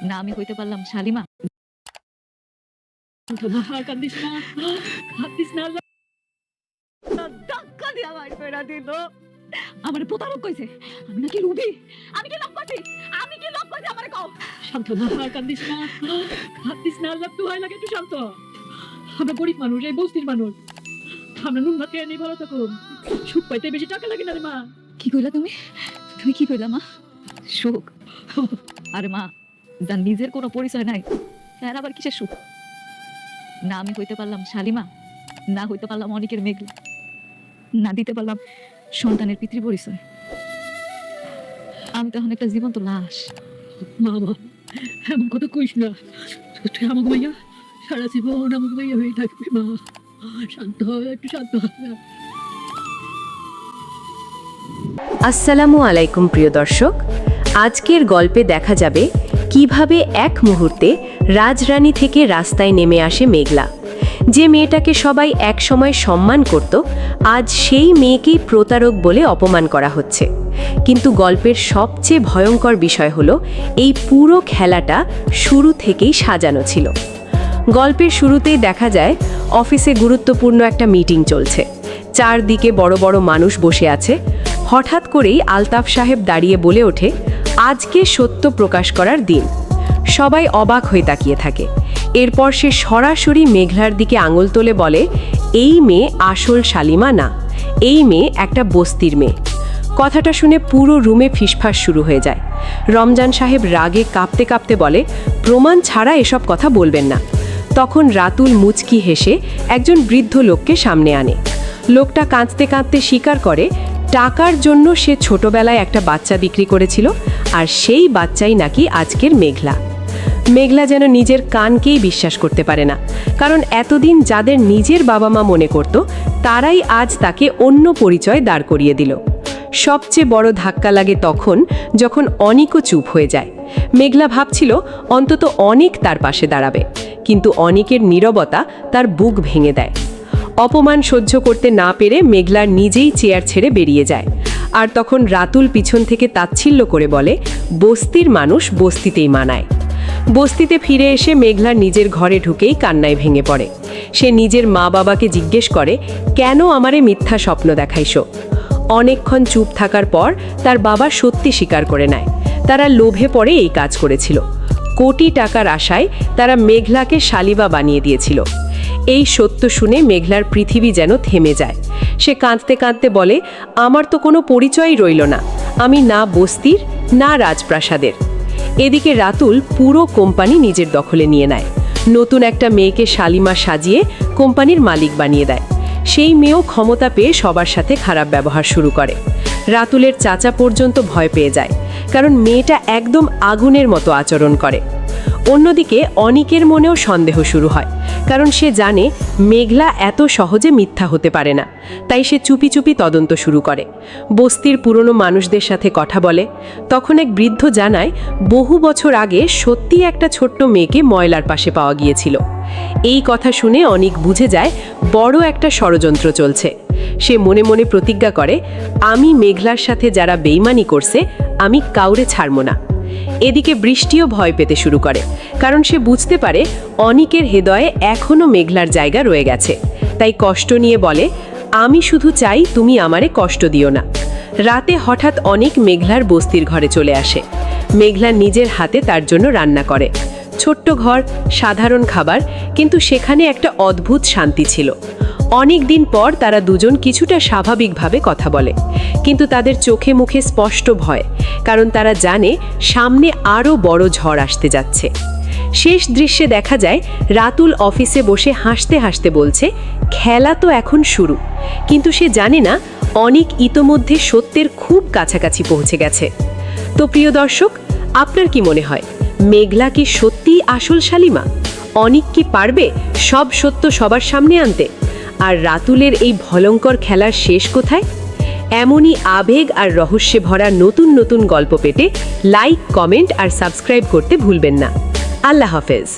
না আমি হইতে পারলাম শালিমা। কান্দিস না, কান্দিস না, ধাক্কা দিয়ে আমার ফেরা দিল। আমার প্রতারক কইছে আমি নাকি রুবি, আমি কি লাভ করছি, আমি কি লাভ করছি আমার কও। শান্ত না, কান্দিস না, কান্দিস না, আল্লাহ তুই লাগে একটু শান্ত। আমরা গরিব মানুষ, এই বস্তির মানুষ, আমরা নুন ভাত খেয়ে নেই, ভালো থাকো। সুখ পাইতে বেশি টাকা লাগে না রে মা। কি কইলা তুমি, তুমি কি কইলা মা? সুখ? আরে মা, যার নিজের কোনো পরিচয় নাই তার আবার কিসের সুখ? না আমি হইতে পারলাম শালিমা, না হইতে পারলাম অনেকের মেঘলা, না দিতে পারলাম সন্তানের পিতৃ পরিচয়। আমি তখন একটা জীবন্ত লাশ। মা মা, এমন কথা কইস না, তুই আমাকে ভাইয়া সারা জীবন আমাকে ভাইয়া হয়ে থাকবি। মা শান্ত হ, একটু শান্ত হ। আসসালামু আলাইকুম প্রিয় দর্শক, আজকের গল্পে দেখা যাবে কিভাবে এক মুহূর্তে রাজরানী থেকে রাস্তায় নেমে আসে মেঘলা। যে মেয়েটাকে সবাই একসময় সম্মান করত, আজ সেই মেয়েকেই প্রতারক বলে অপমান করা হচ্ছে। কিন্তু গল্পের সবচেয়ে ভয়ঙ্কর বিষয় হলো এই পুরো খেলাটা শুরু থেকেই সাজানো ছিল। গল্পের শুরুতেই দেখা যায় অফিসে গুরুত্বপূর্ণ একটা মিটিং চলছে, চারদিকে বড় বড় মানুষ বসে আছে। হঠাৎ করেই আলতাফ সাহেব দাঁড়িয়ে বলে ওঠে, আজকে সত্য প্রকাশ করার দিন। সবাই অবাক হয়ে তাকিয়ে থাকে। এরপর সে সরাসরি মেঘলার দিকে আঙুল তোলে বলে, এই মেয়ে আসল শালিমা না, এই মেয়ে একটা বস্তির মেয়ে। কথাটা শুনে পুরো রুমে ফিসফাস শুরু হয়ে যায়। রমজান সাহেব রাগে কাঁপতে কাঁপতে বলে, প্রমাণ ছাড়া এসব কথা বলবেন না। তখন রাতুল মুচকি হেসে একজন বৃদ্ধ লোককে সামনে আনে। লোকটা কাঁদতে কাঁদতে স্বীকার করে, টাকার জন্য সে ছোটবেলায় একটা বাচ্চা বিক্রি করেছিল, আর সেই বাচ্চাই নাকি আজকের মেঘলা। মেঘলা যেন নিজের কানকেই বিশ্বাস করতে পারে না, কারণ এতদিন যাদের নিজের বাবা মা মনে করত, তারাই আজ তাকে অন্য পরিচয় দাঁড় করিয়ে দিল। সবচেয়ে বড় ধাক্কা লাগে তখন, যখন অনিকও চুপ হয়ে যায়। মেঘলা ভাবছিল অন্তত অনিক তার পাশে দাঁড়াবে, কিন্তু অনিকের নীরবতা তার বুক ভেঙে দেয়। অপমান সহ্য করতে না পেরে মেঘলা নিজেই চেয়ার ছেড়ে বেরিয়ে যায়। আর তখন রাতুল পিছন থেকে তাচ্ছিল্য করে বলে, বস্তির মানুষ বস্তিতেই মানায়। বস্তিতে ফিরে এসে মেঘলা নিজের ঘরে ঢুকেই কান্নায় ভেঙে পড়ে। সে নিজের মা বাবাকে জিজ্ঞেস করে, কেন আমারে মিথ্যা স্বপ্ন দেখাইছো? অনেকক্ষণ চুপ থাকার পর তার বাবা সত্যি স্বীকার করে নেয়, তারা লোভে পড়ে এই কাজ করেছিল। কোটি টাকার আশায় তারা মেঘলাকে শালিবা বানিয়ে দিয়েছিল। এই সত্য শুনে মেঘলার পৃথিবী যেন থেমে যায়। সে কাঁদতে কাঁদতে বলে, আমার তো কোনো পরিচয়ই রইল না, আমি না বস্তির না রাজপ্রাসাদের। এদিকে রাতুল পুরো কোম্পানি নিজের দখলে নিয়ে নেয়। নতুন একটা মেয়েকে শালিমা সাজিয়ে কোম্পানির মালিক বানিয়ে দেয়। সেই মেয়েও ক্ষমতা পেয়ে সবার সাথে খারাপ ব্যবহার শুরু করে। রাতুলের চাচা পর্যন্ত ভয় পেয়ে যায়, কারণ মেয়েটা একদম আগুনের মতো আচরণ করে। অন্যদিকে অনিকের মনেও সন্দেহ শুরু হয়, কারণ সে জানে মেঘলা এত সহজে মিথ্যা হতে পারে না। তাই সে চুপি চুপি তদন্ত শুরু করে, বস্তির পুরনো মানুষদের সাথে কথা বলে। তখন এক বৃদ্ধ জানায়, বহু বছর আগে সত্যি একটা ছোট্ট মেয়েকে ময়লার পাশে পাওয়া গিয়েছিল। এই কথা শুনে অনিক বুঝে যায় বড় একটা ষড়যন্ত্র চলছে। সে মনে মনে প্রতিজ্ঞা করে, আমি মেঘলার সাথে যারা বেইমানি করছে, আমি কাউরে ছাড়ব না। এদিকে বৃষ্টিও ভয় পেতে শুরু করে, কারণ সে বুঝতে পারে অনিকের হৃদয়ে এখনও মেঘলার জায়গা রয়ে গেছে। তাই কষ্ট নিয়ে বলে, আমি শুধু চাই তুমি আমারে কষ্ট দিও না। রাতে হঠাৎ অনিক মেঘলার বস্তির ঘরে চলে আসে। মেঘলা নিজের হাতে তার জন্য রান্না করে। ছোট্ট ঘর, সাধারণ খাবার, কিন্তু সেখানে একটা অদ্ভুত শান্তি ছিল। অনেক দিন পর তারা দুজন কিছুটা স্বাভাবিকভাবে কথা বলে, কিন্তু তাদের চোখে মুখে স্পষ্ট ভয়, কারণ তারা জানে সামনে আরও বড় ঝড় আসতে যাচ্ছে। শেষ দৃশ্যে দেখা যায় রাতুল অফিসে বসে হাসতে হাসতে বলছে, খেলা তো এখন শুরু। কিন্তু সে জানে না অনিক ইতোমধ্যে সত্যের খুব কাছাকাছি পৌঁছে গেছে। তো প্রিয় দর্শক, আপনার কি মনে হয়, মেঘলা কি সত্যিই আসল শালিমা? অনিক কি পারবে সব সত্য সবার সামনে আনতে? আর রাতুলের এই ভয়ঙ্কর খেলার শেষ কোথায়? এমনই আবেগ আর রহস্যে ভরা নতুন নতুন গল্প পেতে লাইক, কমেন্ট আর সাবস্ক্রাইব করতে ভুলবেন না। আল্লাহ হাফেজ।